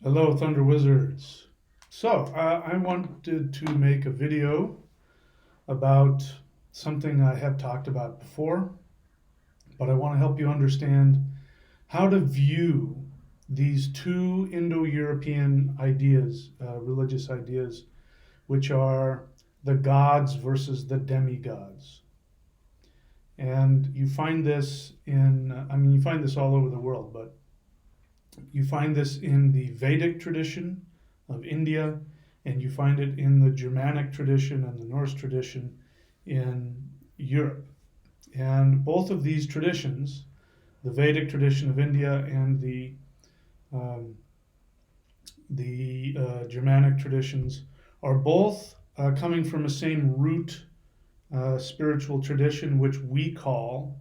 Hello, Thunder Wizards. I wanted to make a video about something I have talked about before, but I want to help you understand how to view these two Indo-European ideas, religious ideas, which are the gods versus the demigods. And you find this you find this all over the world, but you find this in the Vedic tradition of India, and you find it in the Germanic tradition and the Norse tradition in Europe. And both of these traditions, the Vedic tradition of India and um, the Germanic traditions, are both coming from the same root spiritual tradition, which we call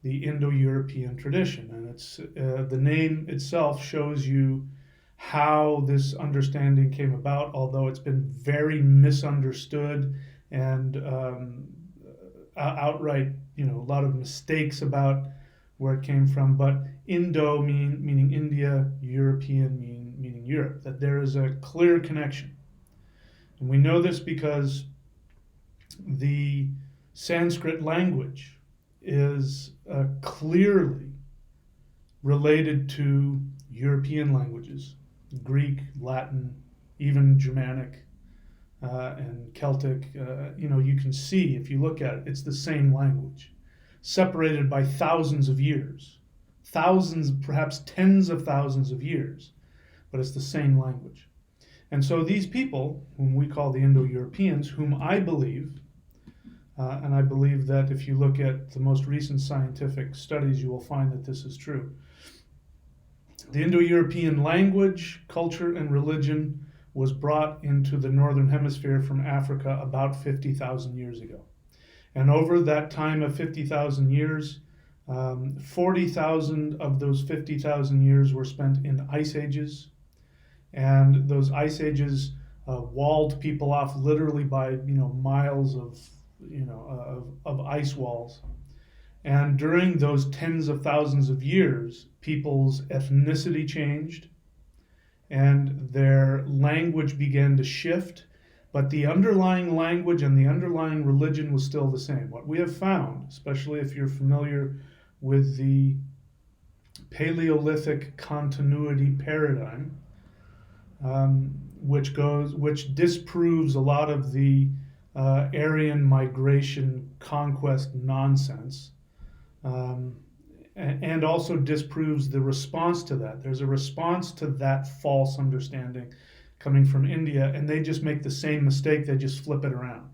the Indo-European tradition. And it's the name itself shows you how this understanding came about, although it's been very misunderstood and outright, a lot of mistakes about where it came from. But Indo meaning India, European meaning Europe, that there is a clear connection. And we know this because the Sanskrit language is clearly related to European languages, Greek, Latin, even Germanic and Celtic. You can see if you look at it, it's the same language, separated by thousands of years, thousands, perhaps tens of thousands of years, but it's the same language. And so these people, whom we call the Indo-Europeans, whom I believe, and I believe that if you look at the most recent scientific studies, you will find that this is true. The Indo-European language, culture, and religion was brought into the Northern Hemisphere from Africa about 50,000 years ago. And over that time of 50,000 years, 40,000 of those 50,000 years were spent in ice ages. And those ice ages walled people off literally by miles of ice walls. And during those tens of thousands of years, people's ethnicity changed and their language began to shift, but the underlying language and the underlying religion was still the same. What we have found, especially if you're familiar with the Paleolithic continuity paradigm, which disproves a lot of the Aryan migration conquest nonsense, and also disproves the response to that. There's a response to that false understanding coming from India, and they just make the same mistake, they just flip it around.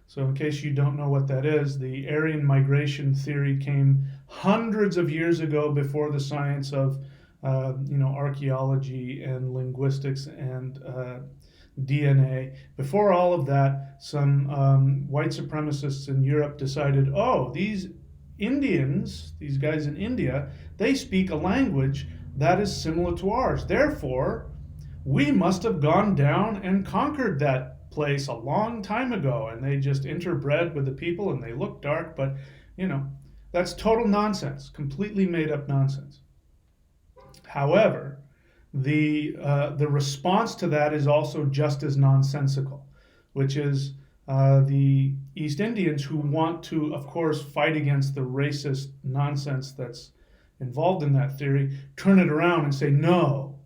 So in case you don't know what that is, the Aryan migration theory came hundreds of years ago before the science of archaeology and linguistics and DNA. Before all of that, some white supremacists in Europe decided, oh, these Indians, these guys in India, they speak a language that is similar to ours. Therefore, we must have gone down and conquered that place a long time ago, and they just interbred with the people and they look dark, but that's total nonsense, completely made up nonsense. However, the response to that is also just as nonsensical, which is the East Indians, who want to, of course, fight against the racist nonsense that's involved in that theory, turn it around and say, no,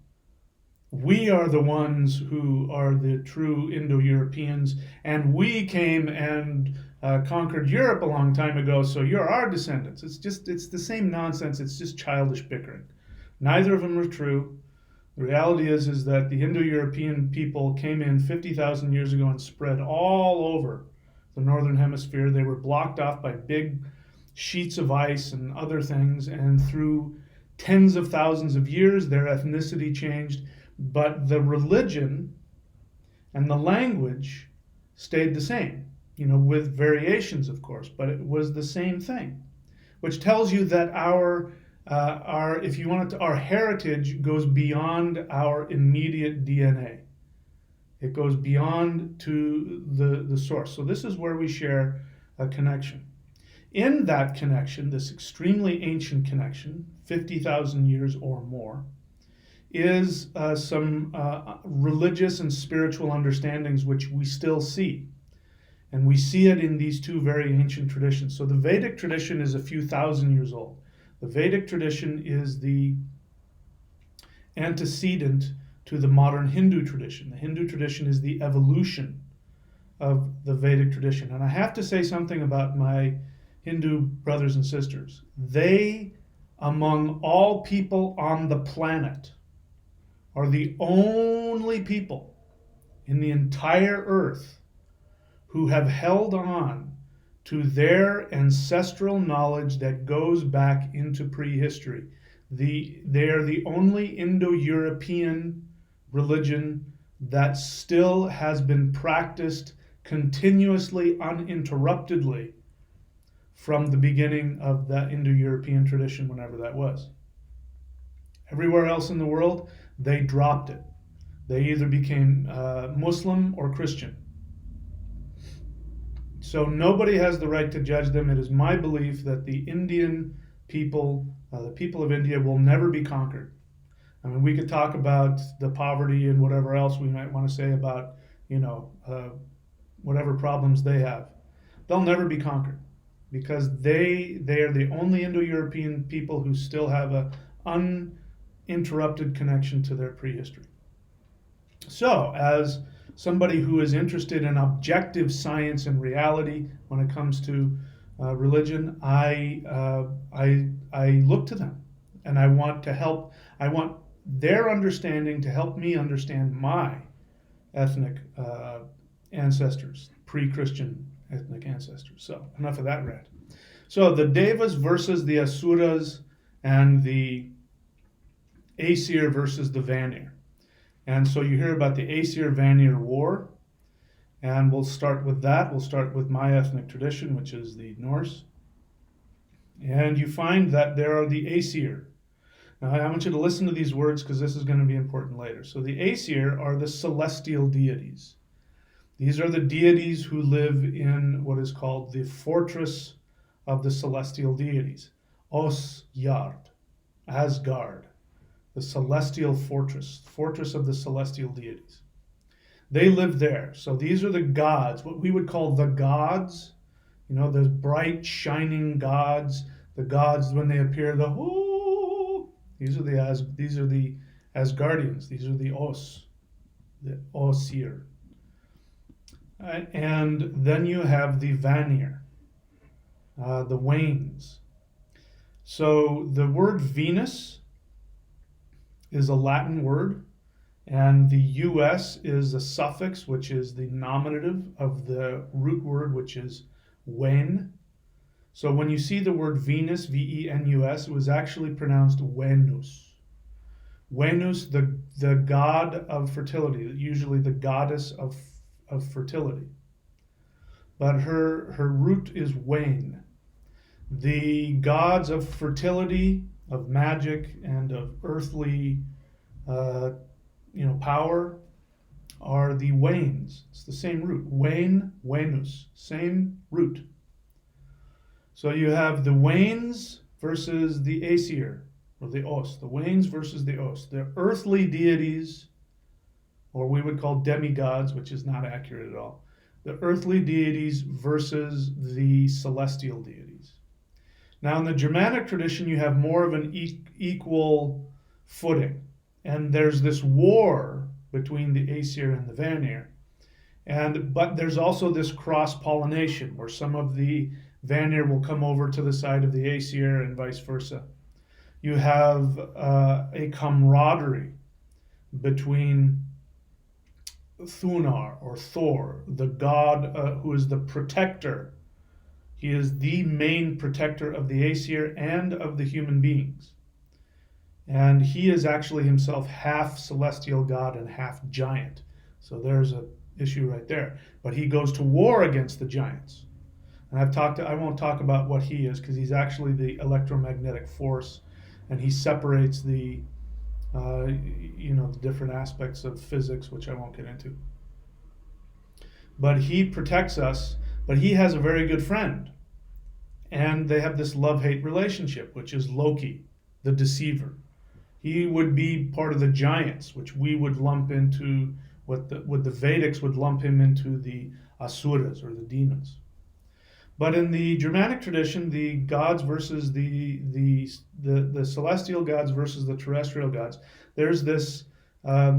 we are the ones who are the true Indo-Europeans, and we came and conquered Europe a long time ago, so you're our descendants. It's the same nonsense. It's just childish bickering. Neither of them are true. The reality is that the Indo-European people came in 50,000 years ago and spread all over the Northern Hemisphere. They were blocked off by big sheets of ice and other things, and through tens of thousands of years, their ethnicity changed, but the religion and the language stayed the same, with variations, of course, but it was the same thing, which tells you that our heritage goes beyond our immediate DNA. It goes beyond to the source. So this is where we share a connection. In that connection, this extremely ancient connection, 50,000 years or more, is some religious and spiritual understandings which we still see. And we see it in these two very ancient traditions. So the Vedic tradition is a few thousand years old. The Vedic tradition is the antecedent to the modern Hindu tradition. The Hindu tradition is the evolution of the Vedic tradition. And I have to say something about my Hindu brothers and sisters. They, among all people on the planet, are the only people in the entire earth who have held on to their ancestral knowledge that goes back into prehistory. They are the only Indo-European religion that still has been practiced continuously, uninterruptedly, from the beginning of the Indo-European tradition, whenever that was. Everywhere else in the world, they dropped it. They either became Muslim or Christian. So nobody has the right to judge them. It is my belief that the Indian people, the people of India, will never be conquered. I mean, we could talk about the poverty and whatever else we might want to say about, whatever problems they have. They'll never be conquered because they are the only Indo-European people who still have a uninterrupted connection to their prehistory. So, as somebody who is interested in objective science and reality when it comes to religion, I look to them, and I want to help. I want their understanding to help me understand my ethnic ancestors, pre-Christian ethnic ancestors. So enough of that rant. So the Devas versus the Asuras, and the Aesir versus the Vanir. And so you hear about the Aesir-Vanir War, and we'll start with that. We'll start with my ethnic tradition, which is the Norse. And you find that there are the Aesir. Now, I want you to listen to these words because this is going to be important later. So the Aesir are the celestial deities. These are the deities who live in what is called the fortress of the celestial deities, Asgard, the celestial fortress of the celestial deities. They live there. So these are the gods, what we would call the gods, the bright, shining gods, the gods when they appear, these are the Asgardians, these are the Aesir. And then you have the Vanir, the Wanes. So the word Venus is a Latin word, and the US is a suffix, which is the nominative of the root word, which is wen. So when you see the word Venus, Venus, it was actually pronounced Venus. Venus, the god of fertility, usually the goddess of fertility. But her root is wen. The gods of fertility, of magic, and of earthly power are the Wanes. It's the same root. Wane, Venus, same root. So you have the Wanes versus the Aesir, or the Os. The Wanes versus the Os. They're earthly deities, or we would call demigods, which is not accurate at all. The earthly deities versus the celestial deities. Now, in the Germanic tradition, you have more of an equal footing. And there's this war between the Aesir and the Vanir. But there's also this cross-pollination where some of the Vanir will come over to the side of the Aesir and vice versa. You have a camaraderie between Thunar, or Thor, the god who is the protector. He is the main protector of the Aesir and of the human beings. And he is actually himself half celestial god and half giant. So there's an issue right there. But he goes to war against the giants. And I won't talk about what he is because he's actually the electromagnetic force, and he separates the different aspects of physics, which I won't get into. But he protects us, but he has a very good friend. And they have this love-hate relationship, which is Loki the Deceiver. He would be part of the giants, which we would lump into what the Vedics would lump him into the Asuras, or the demons. But in the Germanic tradition, the gods versus the celestial gods versus the terrestrial gods, there's this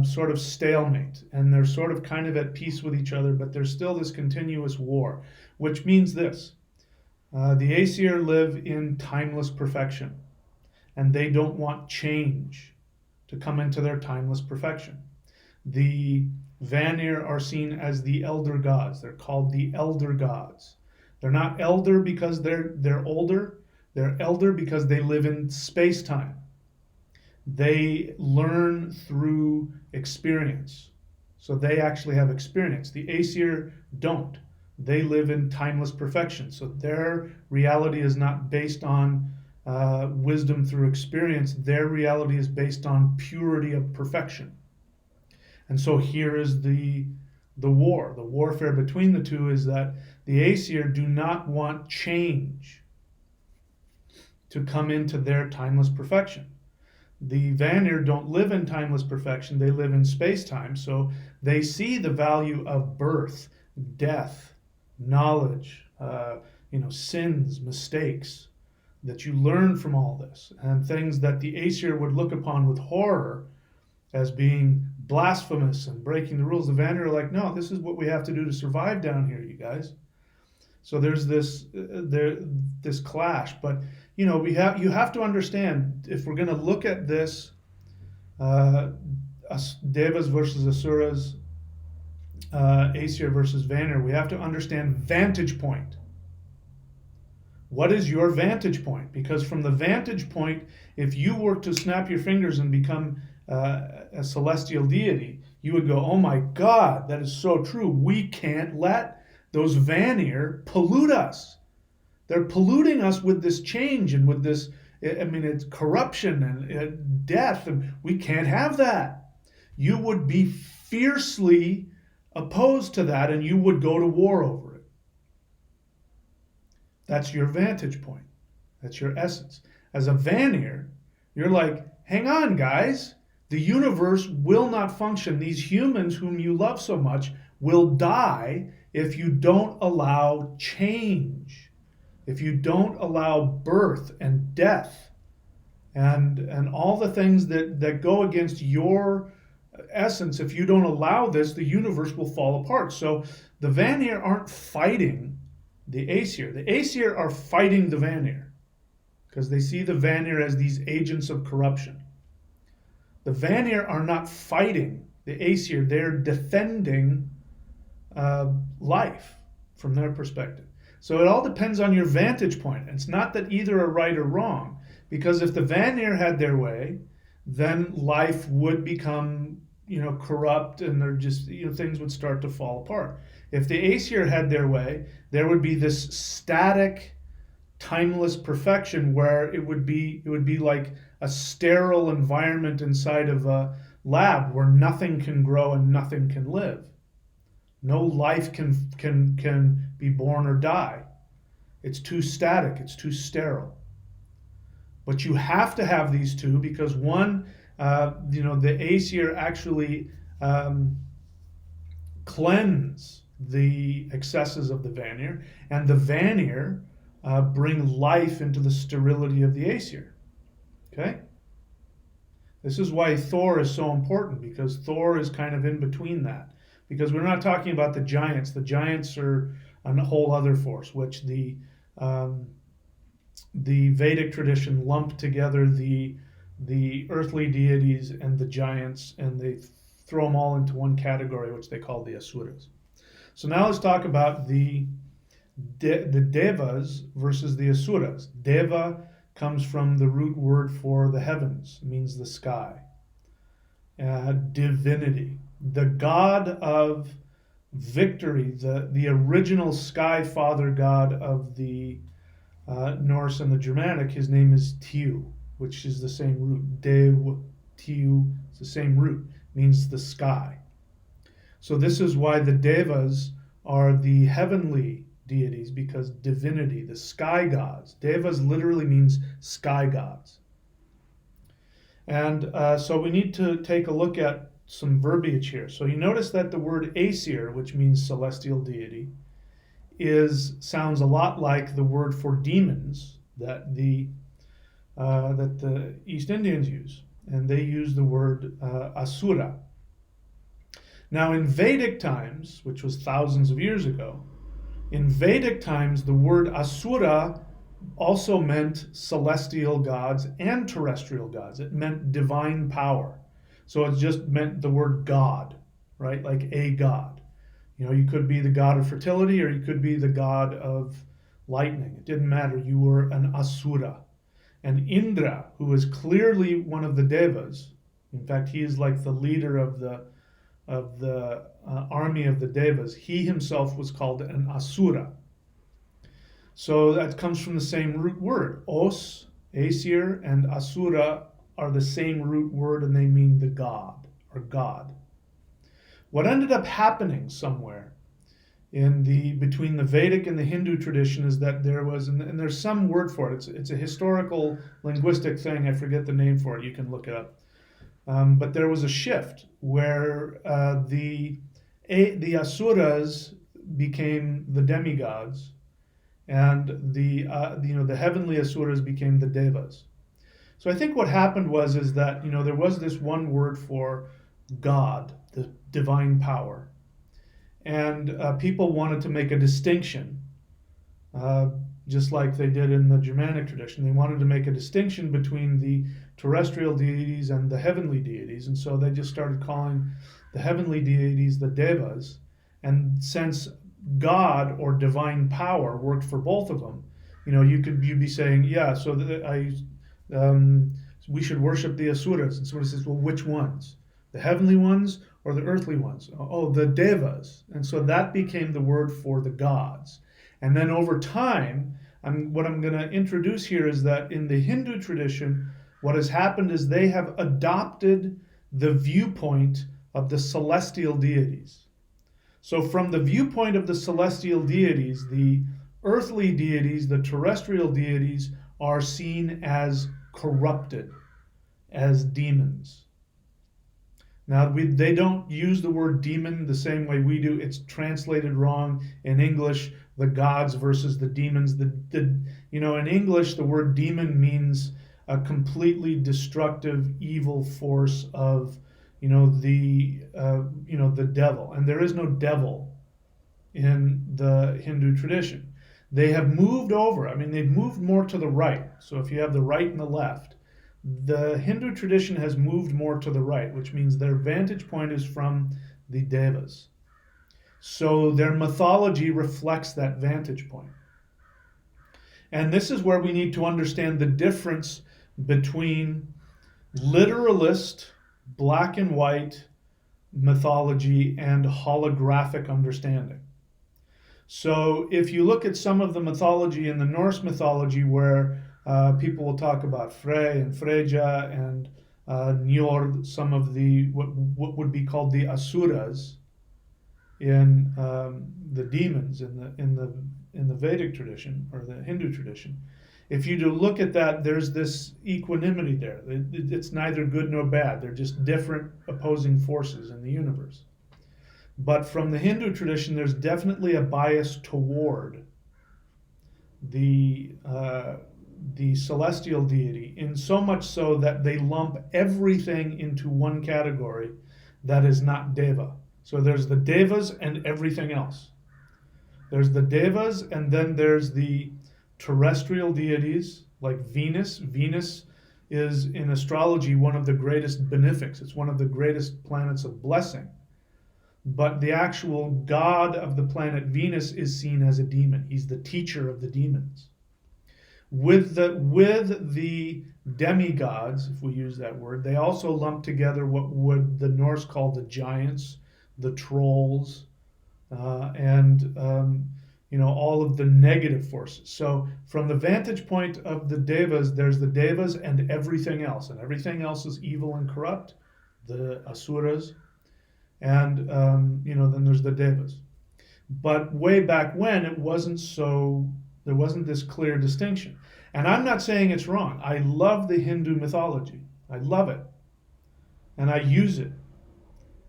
sort of stalemate, and they're sort of kind of at peace with each other, but there's still this continuous war, which means this: the Aesir live in timeless perfection, and they don't want change to come into their timeless perfection. The Vanir are seen as the elder gods. They're called the elder gods. They're not elder because they're older. They're elder because they live in space time. They learn through experience. So they actually have experience. The Aesir don't. They live in timeless perfection. So their reality is not based on wisdom through experience. Their reality is based on purity of perfection. And so here is the war. The warfare between the two is that the Aesir do not want change to come into their timeless perfection. The Vanir don't live in timeless perfection. They live in space-time. So they see the value of birth, death, knowledge, sins, mistakes, that you learn from all this, and things that the Aesir would look upon with horror as being blasphemous and breaking the rules. The Vanir are like, no, this is what we have to do to survive down here, you guys. So there's this clash. But you have to understand, if we're going to look at this, Devas versus Asuras, Aesir versus Vanir, we have to understand vantage point. What is your vantage point? Because from the vantage point, if you were to snap your fingers and become a celestial deity, you would go, oh my God, that is so true. We can't let those Vanir pollute us. They're polluting us with this change and with this, it's corruption and death, and we can't have that. You would be fiercely opposed to that, and you would go to war over it. That's your vantage point. That's your essence. As a Vanir, you're like, hang on, guys. The universe will not function. These humans whom you love so much will die if you don't allow change, if you don't allow birth and death and all the things that go against your essence. If you don't allow this, the universe will fall apart. So the Vanir aren't fighting the Aesir. The Aesir are fighting the Vanir because they see the Vanir as these agents of corruption. The Vanir are not fighting the Aesir. They're defending life from their perspective. So it all depends on your vantage point. It's not that either are right or wrong, because if the Vanir had their way, then life would become, corrupt, and they're just, things would start to fall apart. If the Aesir had their way, there would be this static, timeless perfection where it would be like a sterile environment inside of a lab where nothing can grow and nothing can live. No life can be born or die. It's too static. It's too sterile. But you have to have these two because one, the Aesir actually cleanse the excesses of the Vanir, and the Vanir bring life into the sterility of the Aesir. Okay? This is why Thor is so important, because Thor is kind of in between that. Because we're not talking about the giants. The giants are a whole other force, which the Vedic tradition lumped together the earthly deities and the giants, and they throw them all into one category, which they call the Asuras. So now let's talk about the Devas versus the Asuras. Deva comes from the root word for the heavens. It means the sky. Divinity. The god of victory, the original sky father god of the Norse and the Germanic, his name is Tiu, which is the same root. Dev, Tiu, it's the same root, means the sky. So this is why the Devas are the heavenly deities, because divinity, the sky gods. Devas literally means sky gods. And so we need to take a look at some verbiage here. So you notice that the word Aesir, which means celestial deity, sounds a lot like the word for demons that the East Indians use, and they use the word Asura. Now, in Vedic times, which was thousands of years ago, in Vedic times, the word Asura also meant celestial gods and terrestrial gods. It meant divine power. So it just meant the word God, right? Like a god. You know, you could be the god of fertility or you could be the god of lightning. It didn't matter. You were an Asura. And Indra, who is clearly one of the Devas, in fact, he is like the leader of the army of the Devas. He himself was called an Asura. So that comes from the same root word. Os, Aesir, and Asura are the same root word, and they mean the god or god. What ended up happening somewhere between the Vedic and the Hindu tradition is that there was, and there's some word for it. It's a historical linguistic thing. I forget the name for it. You can look it up. But there was a shift where the Asuras became the demigods, and the heavenly Asuras became the Devas. So I think what happened is that there was this one word for God, the divine power, and people wanted to make a distinction, just like they did in the Germanic tradition. They wanted to make a distinction between the terrestrial deities and the heavenly deities, and so they just started calling the heavenly deities the Devas. And since God or divine power worked for both of them, you'd be saying, yeah, so we should worship the Asuras. And somebody says, well, which ones? The heavenly ones or the earthly ones? Oh, the Devas. And so that became the word for the gods. And then over time, what I'm going to introduce here is that in the Hindu tradition, what has happened is they have adopted the viewpoint of the celestial deities. So from the viewpoint of the celestial deities, the earthly deities, the terrestrial deities, are seen as corrupted, as demons. Now, they don't use the word demon the same way we do. It's translated wrong in English, the gods versus the demons. In English, the word demon means a completely destructive, evil force of, the devil. And there is no devil in the Hindu tradition. They have moved over. They've moved more to the right. So if you have the right and the left, the Hindu tradition has moved more to the right, which means their vantage point is from the Devas. So their mythology reflects that vantage point. And this is where we need to understand the difference between literalist, black and white mythology and holographic understanding. So if you look at some of the mythology in the Norse mythology where people will talk about Frey and Freyja and Njord, some of the what would be called the Asuras in the demons in the Vedic tradition or the Hindu tradition. If you do look at that, there's this equanimity there. It's neither good nor bad. They're just different opposing forces in the universe. But from the Hindu tradition, there's definitely a bias toward the celestial deity, in so much so that they lump everything into one category that is not Deva. So there's the Devas and everything else. There's the Devas, and then there's the terrestrial deities like Venus. Venus is in astrology one of the greatest benefics. It's one of the greatest planets of blessing. But the actual god of the planet Venus is seen as a demon. He's the teacher of the demons. With the demigods, if we use that word, they also lump together what would the Norse call the giants, the trolls, and all of the negative forces. So from the vantage point of the Devas, there's the Devas and everything else is evil and corrupt, the Asuras, and then there's the Devas. But way back when, there wasn't this clear distinction. And I'm not saying it's wrong. I love the Hindu mythology. I love it. And I use it.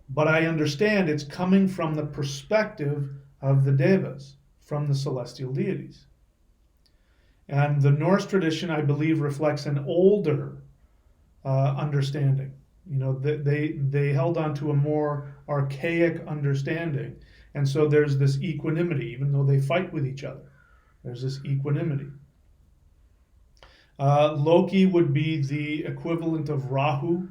But I understand it's coming from the perspective of the Devas, from the celestial deities. And the Norse tradition, I believe, reflects an older understanding. You know, they held on to a more archaic understanding. And so there's this equanimity, even though they fight with each other. There's this equanimity. Loki would be the equivalent of Rahu,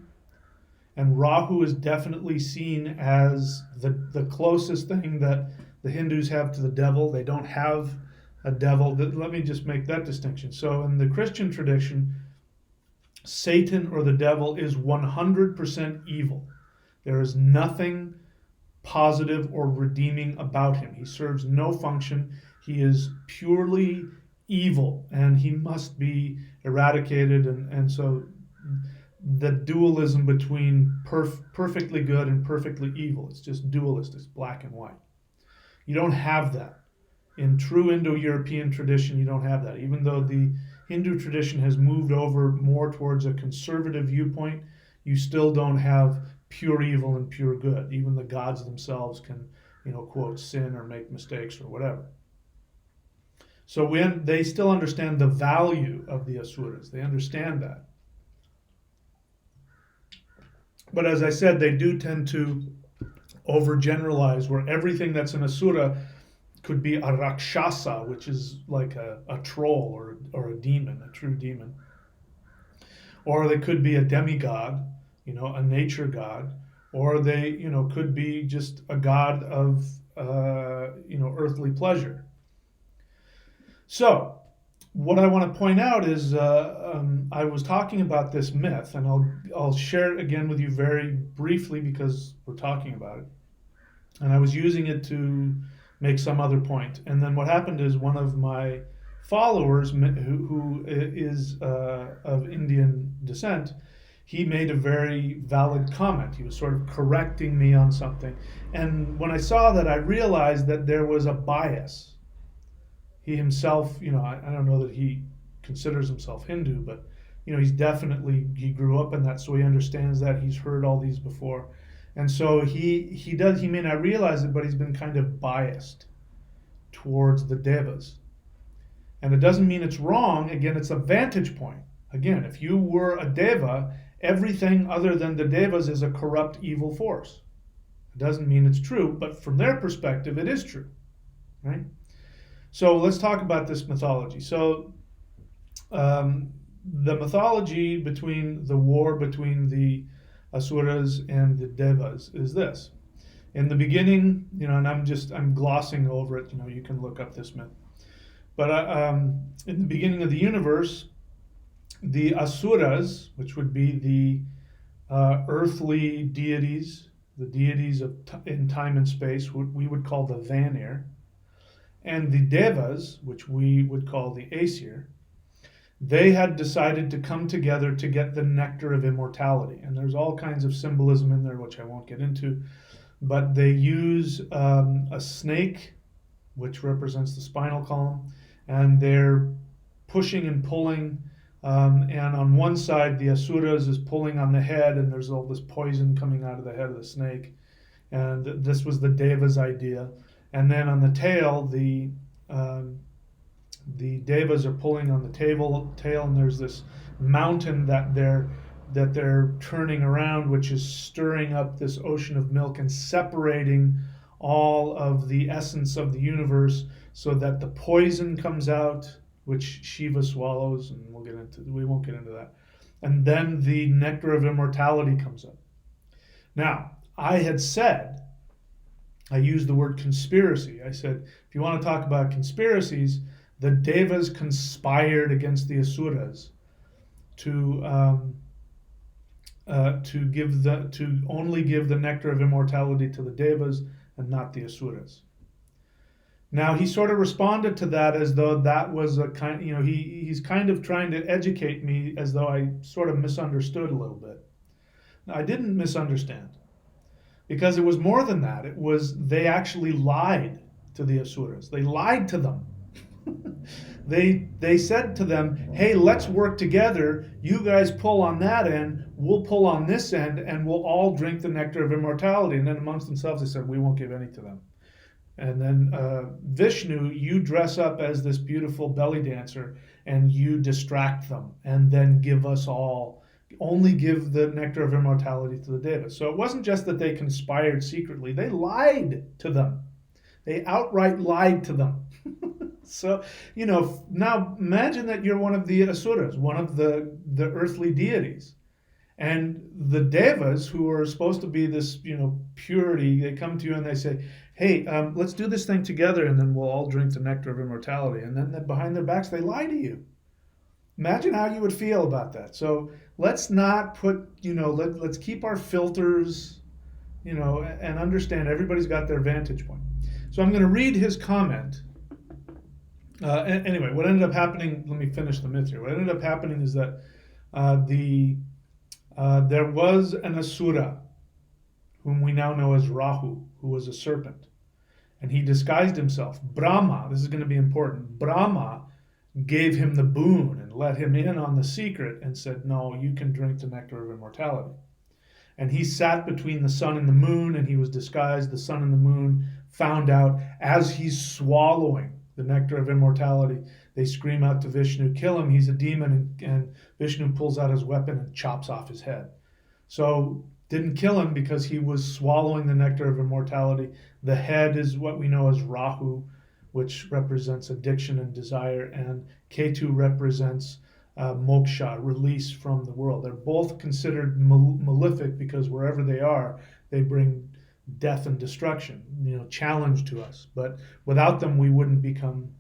and Rahu is definitely seen as the closest thing that the Hindus have to the devil. They don't have a devil. Let me just make that distinction. So in the Christian tradition, Satan or the devil is 100% evil. There is nothing positive or redeeming about him. He serves no function. He is purely evil and he must be eradicated. And so the dualism between perfectly good and perfectly evil, it's just dualist, it's black and white. You don't have that. In true Indo-European tradition, you don't have that. Even though the Hindu tradition has moved over more towards a conservative viewpoint, you still don't have pure evil and pure good. Even the gods themselves can, quote, sin or make mistakes or whatever. So when they still understand the value of the Asuras, they understand that. But as I said, they do tend to overgeneralize where everything that's an Asura could be a Rakshasa, which is like a troll or a demon, a true demon. Or they could be a demigod, a nature god. Or they, could be just a god of, earthly pleasure. So, what I want to point out is I was talking about this myth, and I'll share it again with you very briefly because we're talking about it. And I was using it to make some other point. And then what happened is one of my followers, who is of Indian descent, he made a very valid comment. He was sort of correcting me on something. And when I saw that, I realized that there was a bias. He himself, I don't know that he considers himself Hindu, but, he grew up in that, so he understands that. He's heard all these before. And so he may not realize it, but he's been kind of biased towards the Devas. And it doesn't mean it's wrong. Again, it's a vantage point. Again, if you were a Deva, everything other than the Devas is a corrupt, evil force. It doesn't mean it's true, but from their perspective, it is true, right? So let's talk about this mythology. So the mythology between the war between the Asuras and the Devas is this. In the beginning, and I'm glossing over it, you can look up this myth. But in the beginning of the universe, the Asuras, which would be the earthly deities, the deities in time and space, what we would call the Vanir, and the Devas, which we would call the Aesir, they had decided to come together to get the nectar of immortality. And there's all kinds of symbolism in there, which I won't get into. But they use a snake, which represents the spinal column, and they're pushing and pulling. And on one side, the Asuras is pulling on the head, and there's all this poison coming out of the head of the snake. And this was the Deva's idea. And then on the tail, the Devas are pulling on the tail, and there's this mountain that they're turning around, which is stirring up this ocean of milk and separating all of the essence of the universe, so that the poison comes out, which Shiva swallows, and we won't get into that. And then the nectar of immortality comes up. Now, I used the word conspiracy. I said, if you want to talk about conspiracies, the Devas conspired against the Asuras to only give the nectar of immortality to the Devas and not the Asuras. Now he sort of responded to that as though that was a kind, he's kind of trying to educate me as though I sort of misunderstood a little bit. Now, I didn't misunderstand, because it was more than that. It was they actually lied to the Asuras. They lied to them. They said to them, "Hey, let's work together. You guys pull on that end, we'll pull on this end, and we'll all drink the nectar of immortality." And then amongst themselves, they said, "We won't give any to them." And then Vishnu, you dress up as this beautiful belly dancer, and you distract them, and then give us all. Only give the nectar of immortality to the Devas. So it wasn't just that they conspired secretly; they lied to them. They outright lied to them. So, now imagine that you're one of the Asuras, one of the earthly deities. And the Devas, who are supposed to be this, purity, they come to you and they say, "Hey, let's do this thing together, and then we'll all drink the nectar of immortality." And then behind their backs, they lie to you. Imagine how you would feel about that. So let's not put, let's keep our filters, and understand everybody's got their vantage point. So I'm going to read his comment. Anyway, what ended up happening, let me finish the myth here. What ended up happening is that there was an Asura, whom we now know as Rahu, who was a serpent. And he disguised himself. Brahma, this is going to be important, Brahma gave him the boon and let him in on the secret and said, "No, you can drink the nectar of immortality." And he sat between the sun and the moon, and he was disguised. The sun and the moon found out as he's swallowing the nectar of immortality. They scream out to Vishnu, "Kill him, he's a demon." And Vishnu pulls out his weapon and chops off his head. So didn't kill him because he was swallowing the nectar of immortality. The head is what we know as Rahu, which represents addiction and desire, and Ketu represents moksha, release from the world. They're both considered malefic because wherever they are, they bring death and destruction, challenge to us. But without them, we wouldn't become,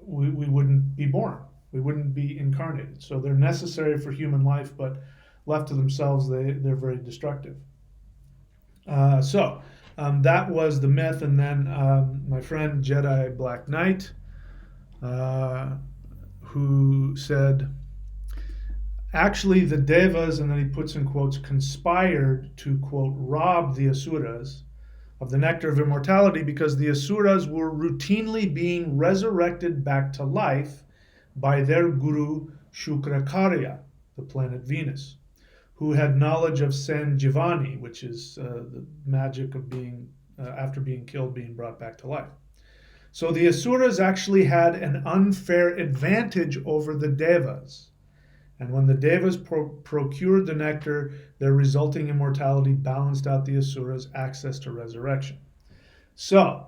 we wouldn't be born. We wouldn't be incarnated. So they're necessary for human life, but left to themselves, they're very destructive. So that was the myth. And then my friend Jedi Black Knight, who said, actually the Devas, and then he puts in quotes, conspired to, quote, rob the Asuras of the nectar of immortality because the Asuras were routinely being resurrected back to life by their guru Shukrakarya, the planet Venus, who had knowledge of Sanjivani, which is the magic of being, after being killed, being brought back to life. So the Asuras actually had an unfair advantage over the Devas. And when the Devas procured the nectar, their resulting immortality balanced out the Asuras' access to resurrection. So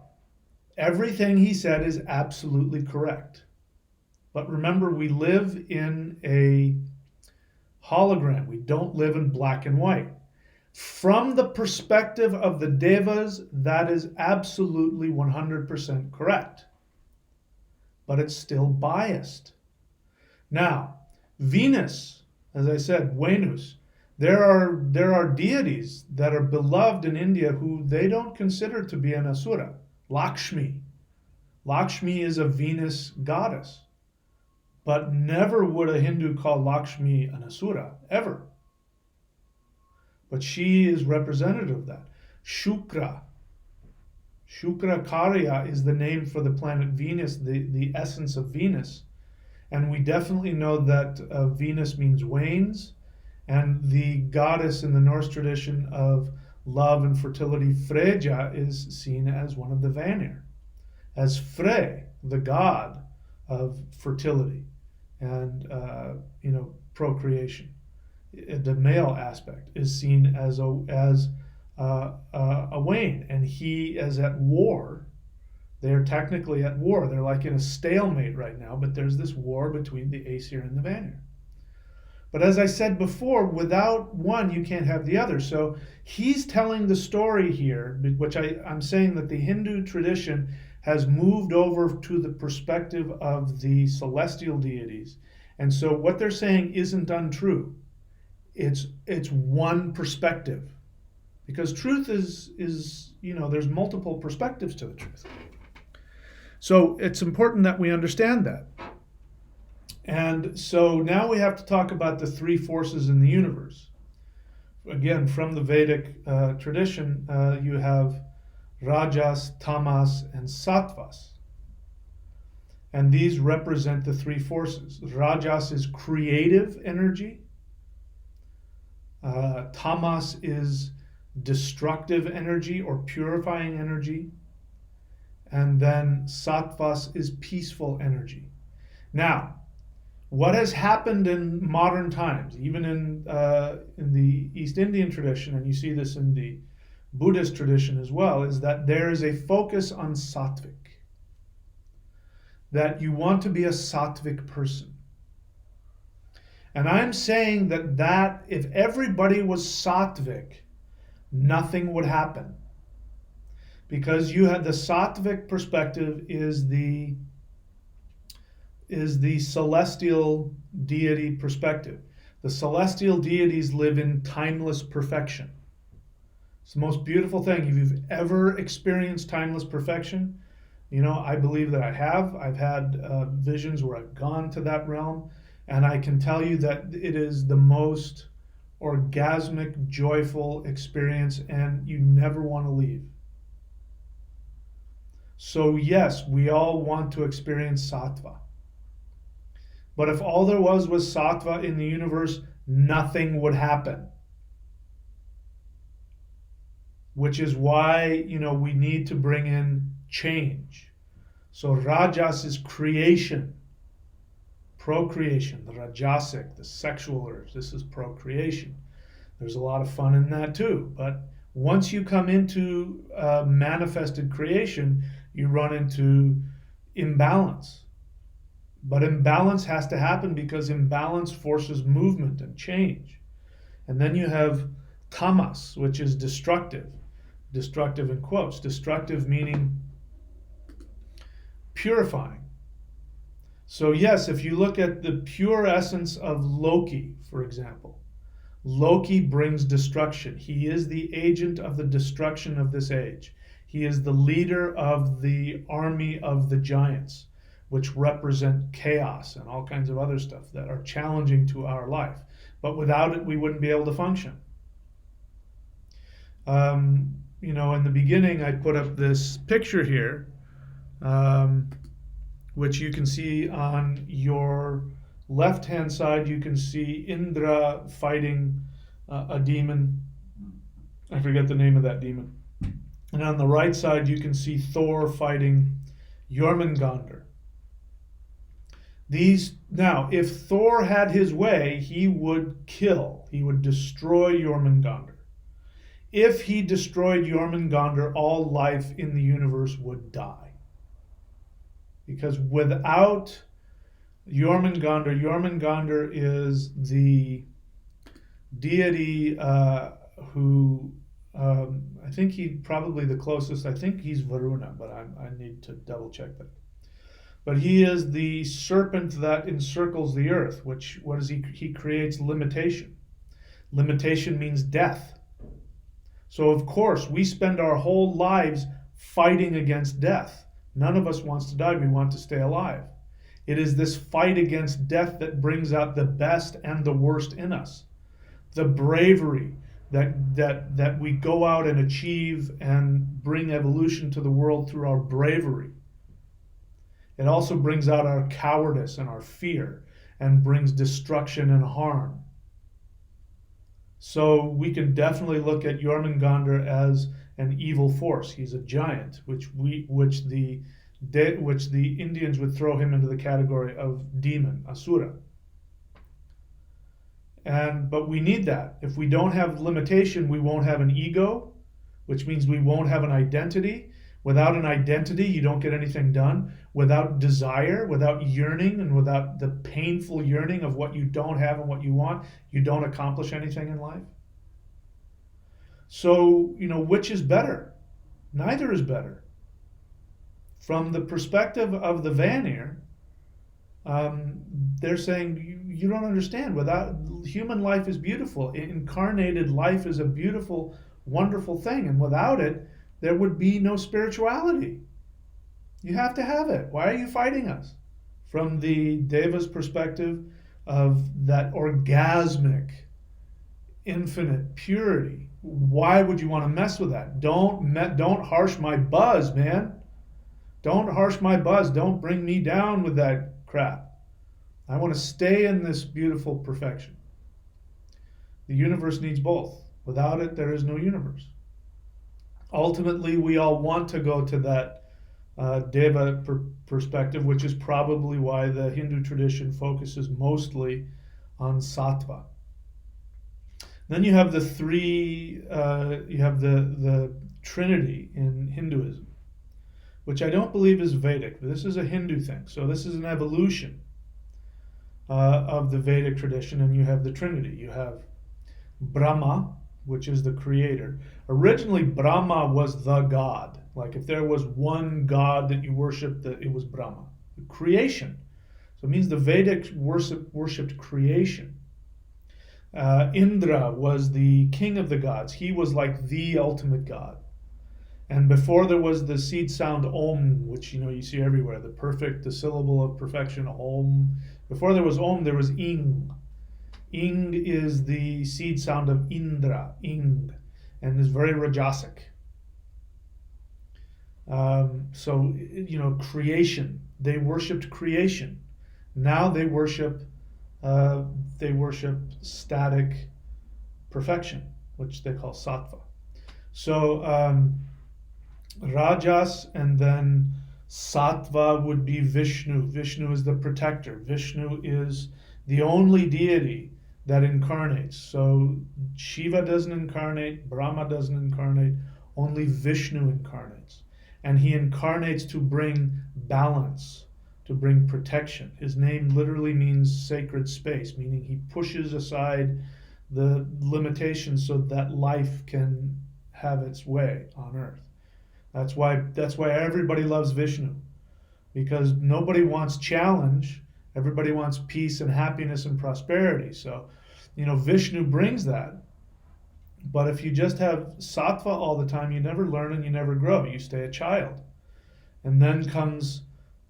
everything he said is absolutely correct. But remember, we live in a hologram. We don't live in black and white. From the perspective of the Devas, that is absolutely 100% correct. But it's still biased. Now, Venus, as I said, Venus, there are deities that are beloved in India who they don't consider to be an Asura. Lakshmi. Lakshmi is a Venus goddess. But never would a Hindu call Lakshmi an Asura, ever. But she is representative of that. Shukra. Shukrakarya is the name for the planet Venus, the essence of Venus. And we definitely know that Venus means wanes, and the goddess in the Norse tradition of love and fertility, Freja, is seen as one of the Vanir, as Frey, the god of fertility and procreation. The male aspect is seen as a wane, and he is at war. They're technically at war. They're like in a stalemate right now, but there's this war between the Aesir and the Vanir. But as I said before, without one, you can't have the other. So he's telling the story here, which I'm saying that the Hindu tradition has moved over to the perspective of the celestial deities. And so what they're saying isn't untrue. It's one perspective. Because truth is there's multiple perspectives to the truth. So it's important that we understand that. And so now we have to talk about the three forces in the universe. Again, from the Vedic tradition, you have Rajas, Tamas, and Sattvas. And these represent the three forces. Rajas is creative energy. Tamas is destructive energy or purifying energy. And then Sattvas is peaceful energy. Now, what has happened in modern times, even in the East Indian tradition, and you see this in the Buddhist tradition as well, is that there is a focus on sattvic. That you want to be a sattvic person. And I'm saying that if everybody was sattvic, nothing would happen. Because you had the sattvic perspective is the celestial deity perspective. The celestial deities live in timeless perfection. It's the most beautiful thing. If you've ever experienced timeless perfection, I believe that I have. I've had visions where I've gone to that realm, and I can tell you that it is the most orgasmic, joyful experience, and you never want to leave. So yes, we all want to experience sattva. But if all there was sattva in the universe, nothing would happen. Which is why, we need to bring in change. So Rajas is creation, procreation, the Rajasic, the sexual urge. This is procreation. There's a lot of fun in that too. But once you come into manifested creation, you run into imbalance. But imbalance has to happen because imbalance forces movement and change. And then you have tamas, which is destructive. Destructive in quotes. Destructive meaning purifying. So yes, if you look at the pure essence of Loki, for example, Loki brings destruction. He is the agent of the destruction of this age. He is the leader of the army of the giants, which represent chaos and all kinds of other stuff that are challenging to our life. But without it, we wouldn't be able to function. In the beginning, I put up this picture here, which you can see on your left-hand side. You can see Indra fighting a demon. I forget the name of that demon. And on the right side, you can see Thor fighting Jormungandr. Now, if Thor had his way, he would destroy Jormungandr. If he destroyed Jormungandr, all life in the universe would die. Because without Jormungandr is the deity who, I think probably the closest, I think he's Varuna, but I need to double check that. But he is the serpent that encircles the earth, what is he? He creates limitation. Limitation means death. So of course, we spend our whole lives fighting against death. None of us wants to die, we want to stay alive. It is this fight against death that brings out the best and the worst in us. The bravery that we go out and achieve and bring evolution to the world through our bravery. It also brings out our cowardice and our fear and brings destruction and harm. So we can definitely look at Jormungandr as an evil force. He's a giant, which the Indians would throw him into the category of demon, Asura. But we need that. If we don't have limitation, we won't have an ego, which means we won't have an identity. Without an identity, you don't get anything done. Without desire, without yearning, and without the painful yearning of what you don't have and what you want, you don't accomplish anything in life. So, which is better? Neither is better. From the perspective of the Vanir, they're saying, you don't understand. Human life is beautiful. Incarnated life is a beautiful, wonderful thing. And without it, there would be no spirituality. You have to have it. Why are you fighting us? From the Devas' perspective of that orgasmic, infinite purity, why would you want to mess with that? Don't harsh my buzz, man. Don't harsh my buzz. Don't bring me down with that crap. I want to stay in this beautiful perfection. The universe needs both. Without it, there is no universe. Ultimately, we all want to go to that Deva perspective, which is probably why the Hindu tradition focuses mostly on sattva. Then you have the the Trinity in Hinduism, which I don't believe is Vedic. This is a Hindu thing. So this is an evolution of the Vedic tradition, and you have the Trinity. You have Brahma, which is the creator. Originally, Brahma was the god. Like if there was one god that you worshiped, it was Brahma. Creation. So it means the Vedic worshipped creation. Indra was the king of the gods. He was like the ultimate god. And before there was the seed sound Om, which you see everywhere, the syllable of perfection, Om. Before there was Om, there was Ing. Ing is the seed sound of Indra, Ing, and is very Rajasic. Creation. They worshipped creation. Now they worship static perfection, which they call sattva. So Rajas and then sattva would be Vishnu. Vishnu is the protector. Vishnu is the only deity that incarnates. So Shiva doesn't incarnate, Brahma doesn't incarnate, only Vishnu incarnates. And he incarnates to bring balance, to bring protection. His name literally means sacred space, meaning he pushes aside the limitations so that life can have its way on earth. That's why everybody loves Vishnu, because nobody wants challenge. Everybody wants peace and happiness and prosperity. So, Vishnu brings that. But if you just have sattva all the time, you never learn and you never grow. You stay a child. And then comes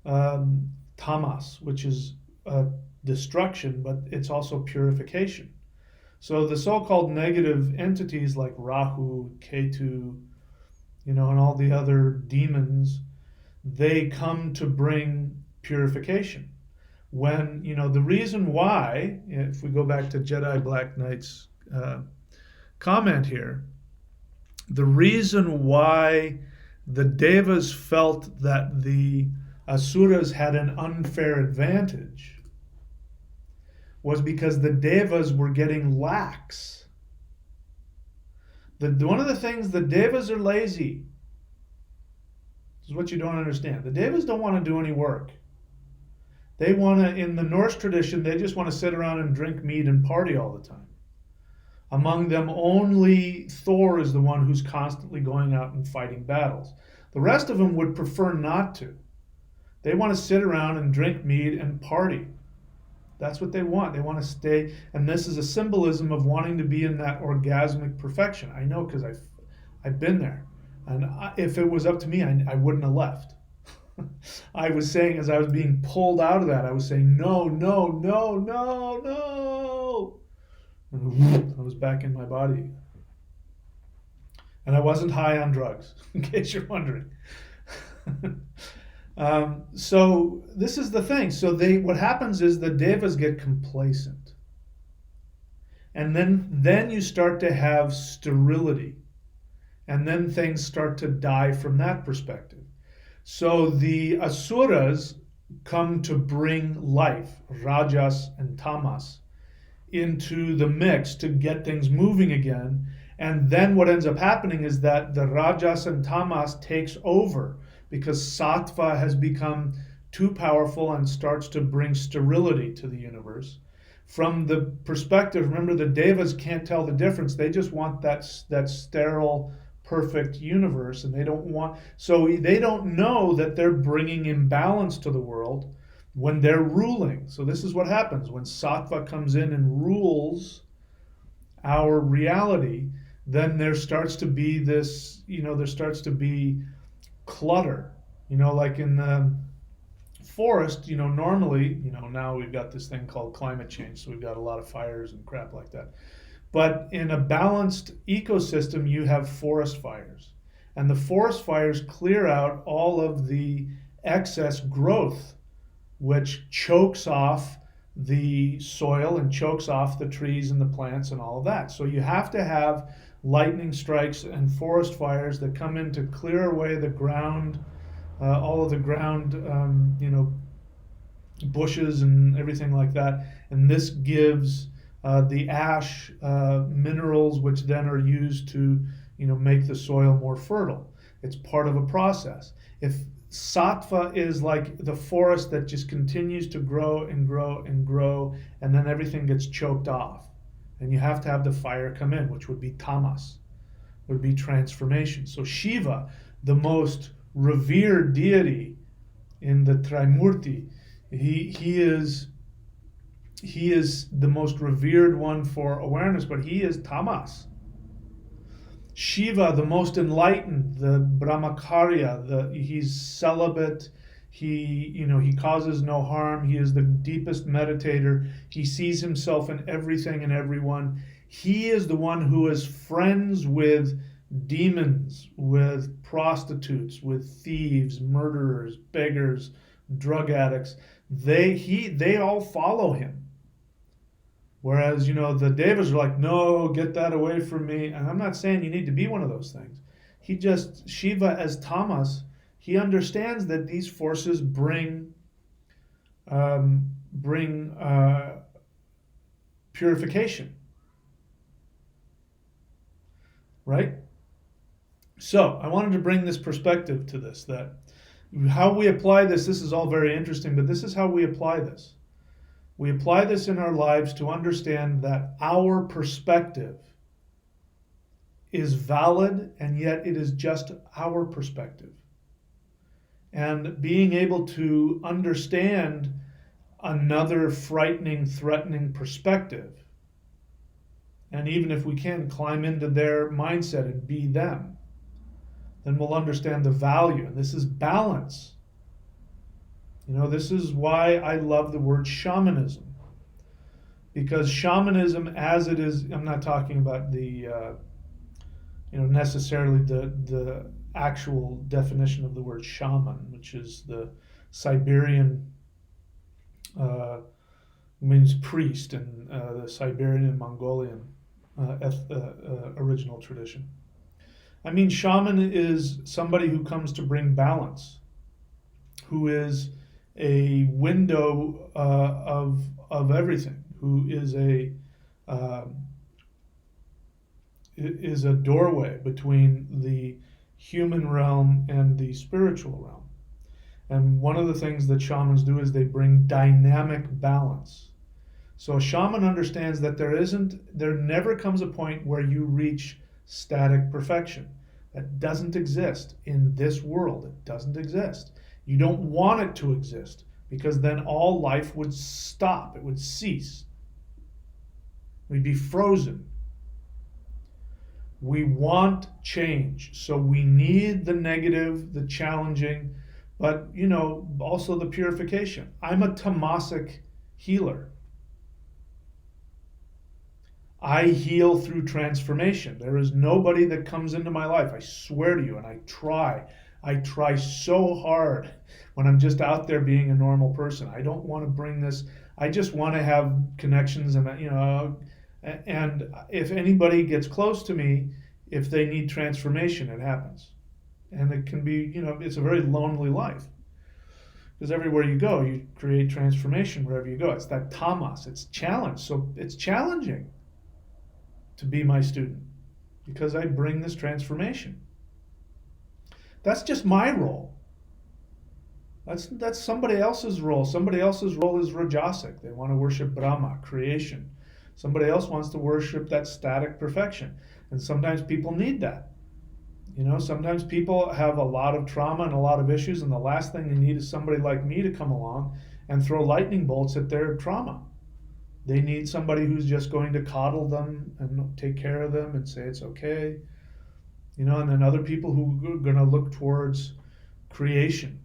tamas, which is destruction, but it's also purification. So the so-called negative entities like Rahu, Ketu, and all the other demons, they come to bring purification. When, the reason why, if we go back to Jedi Black Knight's comment here, the reason why the Devas felt that the Asuras had an unfair advantage was because the Devas were getting lax. One of the things, the Devas are lazy. This is what you don't understand. The Devas don't want to do any work. They want to, in the Norse tradition, they just want to sit around and drink mead and party all the time. Among them, only Thor is the one who's constantly going out and fighting battles. The rest of them would prefer not to. They want to sit around and drink mead and party. That's what they want. They want to stay, and this is a symbolism of wanting to be in that orgasmic perfection. I know, because I've been there. And if it was up to me, I wouldn't have left. I was saying, as I was being pulled out of that, I was saying, no, no, no, no, no. And I was back in my body. And I wasn't high on drugs, in case you're wondering. So this is the thing. So what happens is the Devas get complacent. And then you start to have sterility. And then things start to die from that perspective. So the Asuras come to bring life, Rajas and Tamas, into the mix to get things moving again. And then what ends up happening is that the Rajas and Tamas takes over because Sattva has become too powerful and starts to bring sterility to the universe. From the perspective, remember, the Devas can't tell the difference. They just want that sterile, perfect universe, and they don't know that they're bringing imbalance to the world when they're ruling. So this is what happens when Sattva comes in and rules our reality. Then there starts to be clutter. Like in the forest, normally, now we've got this thing called climate change, so we've got a lot of fires and crap like that. But in a balanced ecosystem, you have forest fires. And the forest fires clear out all of the excess growth, which chokes off the soil and chokes off the trees and the plants and all of that. So you have to have lightning strikes and forest fires that come in to clear away the ground, all of the ground, bushes and everything like that. And this gives the ash minerals, which then are used to, make the soil more fertile. It's part of a process. If sattva is like the forest that just continues to grow and grow and grow, and then everything gets choked off, and you have to have the fire come in, which would be tamas, would be transformation. So Shiva, the most revered deity in the Trimurti, he is the most revered one for awareness, but he is tamas. Shiva, the most enlightened, the Brahmacharya, he's celibate. He causes no harm. He is the deepest meditator. He sees himself in everything and everyone. He is the one who is friends with demons, with prostitutes, with thieves, murderers, beggars, drug addicts. They all follow him. Whereas, the Devas are like, no, get that away from me. And I'm not saying you need to be one of those things. Shiva as tamas, he understands that these forces bring purification. Right? So I wanted to bring this perspective to this, that how we apply this is all very interesting, but this is how we apply this. We apply this in our lives to understand that our perspective is valid, and yet it is just our perspective. And being able to understand another frightening, threatening perspective, and even if we can climb into their mindset and be them, then we'll understand the value. And this is balance. This is why I love the word shamanism. Because shamanism, as it is, I'm not talking about the, necessarily the actual definition of the word shaman, which is the Siberian, means priest, in the Siberian and Mongolian original tradition. I mean, shaman is somebody who comes to bring balance, who is a window of everything, who is a doorway between the human realm and the spiritual realm. And one of the things that shamans do is they bring dynamic balance. So a shaman understands that there never comes a point where you reach static perfection. That doesn't exist in this world. It doesn't exist. You don't want it to exist, because then all life would stop. It would cease. We'd be frozen. We want change. So we need the negative, the challenging, but, also the purification. I'm a tamasic healer. I heal through transformation. There is nobody that comes into my life, I swear to you, and I try so hard when I'm just out there being a normal person. I don't want to bring this. I just want to have connections, and and if anybody gets close to me, if they need transformation, it happens. And it can be, it's a very lonely life. Because everywhere you go, you create transformation wherever you go. It's that tamas, it's challenge. So it's challenging to be my student because I bring this transformation. That's just my role. That's somebody else's role. Somebody else's role is rajasic. They want to worship Brahma, creation. Somebody else wants to worship that static perfection. And sometimes people need that. Sometimes people have a lot of trauma and a lot of issues, and the last thing they need is somebody like me to come along and throw lightning bolts at their trauma. They need somebody who's just going to coddle them and take care of them and say it's okay. And then other people who are going to look towards creation.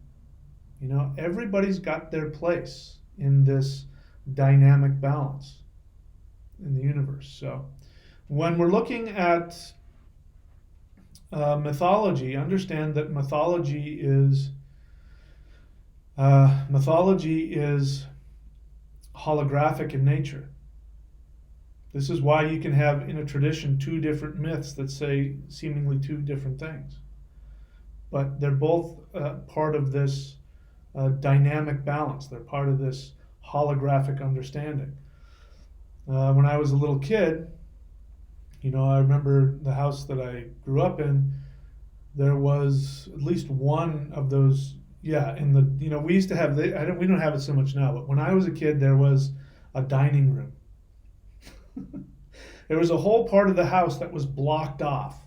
Everybody's got their place in this dynamic balance in the universe. So when we're looking at mythology, understand that mythology is holographic in nature. This is why you can have in a tradition two different myths that say seemingly two different things, but they're both part of this dynamic balance. They're part of this holographic understanding. When I was a little kid, I remember the house that I grew up in. There was at least one of those. Yeah, in the we used to have. We don't have it so much now, but when I was a kid, there was a dining room. There was a whole part of the house that was blocked off,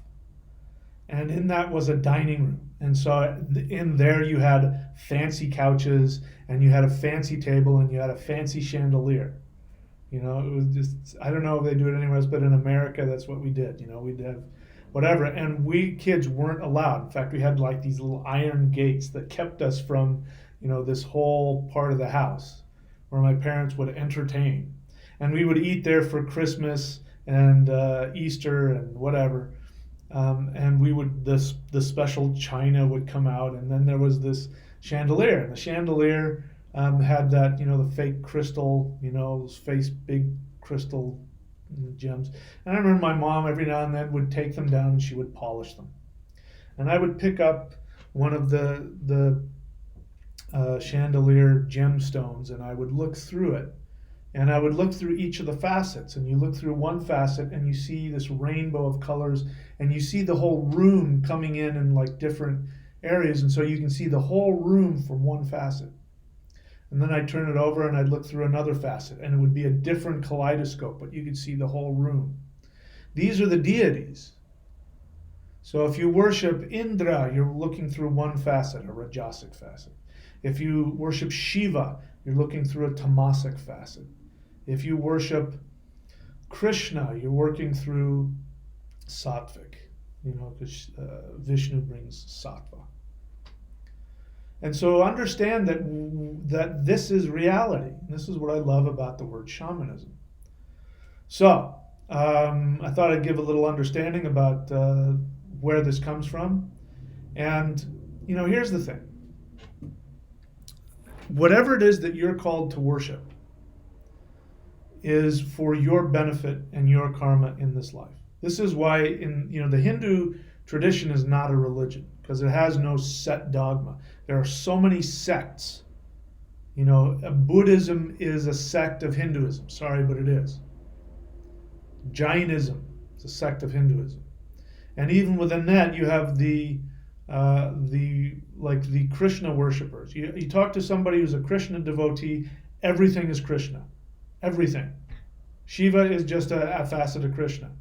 and in that was a dining room. And so in there you had fancy couches, and you had a fancy table, and you had a fancy chandelier. It was just, I don't know if they do it anywhere else, but in America, that's what we did. We'd have whatever. And we kids weren't allowed. In fact, we had like these little iron gates that kept us from, this whole part of the house where my parents would entertain. And we would eat there for Christmas and Easter and whatever. And the special china would come out. And then there was this chandelier. And the chandelier had that, the fake crystal, those big crystal gems. And I remember my mom every now and then would take them down and she would polish them. And I would pick up one of the chandelier gemstones and I would look through it. And I would look through each of the facets. And you look through one facet and you see this rainbow of colors and you see the whole room coming in like different areas. And so you can see the whole room from one facet. And then I'd turn it over and I'd look through another facet and it would be a different kaleidoscope, but you could see the whole room. These are the deities. So if you worship Indra, you're looking through one facet, a Rajasic facet. If you worship Shiva, you're looking through a Tamasic facet. If you worship Krishna, you're working through Sattvic, because Vishnu brings Sattva. And so understand that this is reality. This is what I love about the word shamanism. So I thought I'd give a little understanding about where this comes from. And, here's the thing. Whatever it is that you're called to worship is for your benefit and your karma in this life. This is why the Hindu tradition is not a religion, because it has no set dogma. There are so many sects. Buddhism is a sect of Hinduism. Sorry, but it is. Jainism is a sect of Hinduism. And even within that, you have the Krishna worshippers. You talk to somebody who's a Krishna devotee, everything is Krishna. Everything. Shiva is just a facet of Krishna.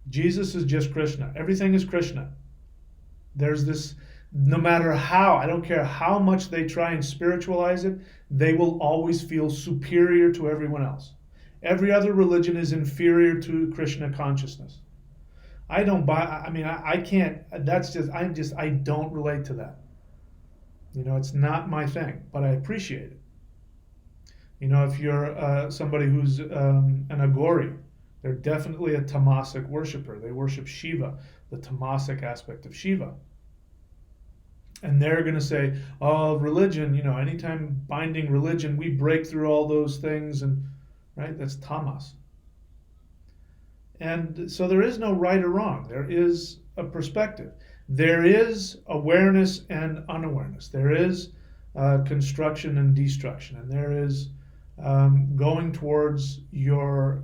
Jesus is just Krishna. Everything is Krishna. There's this, no matter how, I don't care how much they try and spiritualize it, they will always feel superior to everyone else. Every other religion is inferior to Krishna consciousness. I don't buy, I can't, I don't relate to that. It's not my thing, but I appreciate it. If you're somebody who's an Agori, they're definitely a Tamasic worshiper. They worship Shiva, the Tamasic aspect of Shiva. And they're going to say, oh, religion, anytime binding religion, we break through all those things. And right, that's tamas. And so there is no right or wrong. There is a perspective. There is awareness and unawareness. There is construction and destruction. And there is going towards your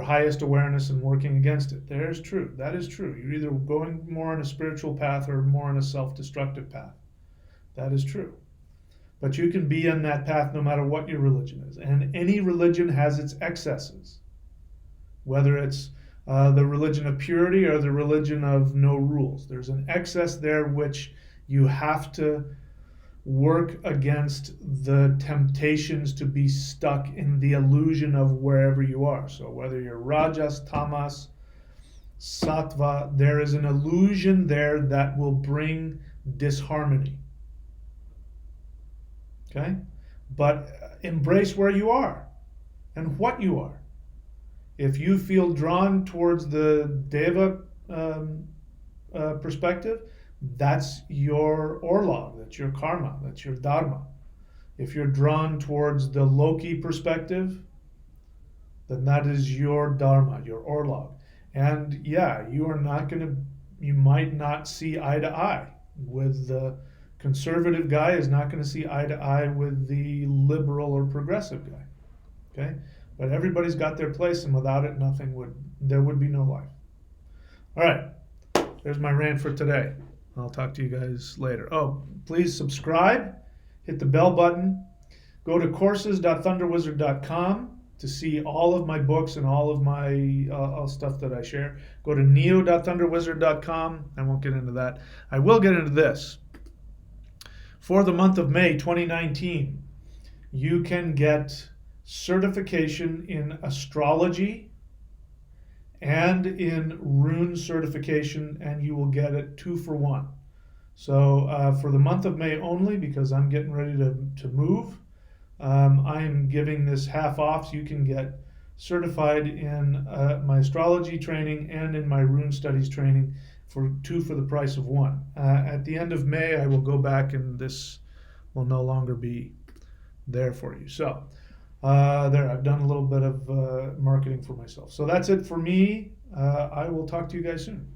highest awareness and working against it. There's true. That is true. You're either going more on a spiritual path or more on a self-destructive path. That is true. But you can be on that path no matter what your religion is. And any religion has its excesses. Whether it's the religion of purity or the religion of no rules. There's an excess there which you have to work against the temptations to be stuck in the illusion of wherever you are. So whether you're Rajas, Tamas, Sattva, there is an illusion there that will bring disharmony. Okay? But embrace where you are and what you are. If you feel drawn towards the Deva perspective, that's your orlog, that's your karma, that's your dharma. If you're drawn towards the Loki perspective, then that is your dharma, your orlog. And yeah, you might not see eye to eye with the conservative guy is not going to see eye to eye with the liberal or progressive guy. Okay? But everybody's got their place, and without it, there would be no life. All right, there's my rant for today. I'll talk to you guys later. Oh, please subscribe, hit the bell button, go to courses.thunderwizard.com to see all of my books and all of my stuff that I share. Go to neo.thunderwizard.com. I won't get into that. I will get into this. For the month of May 2019, you can get certification in astrology and in rune certification, and you will get it 2 for 1. So for the month of May only, because I'm getting ready to move, I am giving this half off, so you can get certified in my astrology training and in my rune studies training for 2 for the price of 1. At the end of May, I will go back, and this will no longer be there for you. So there, I've done a little bit of marketing for myself. So that's it for me. I will talk to you guys soon.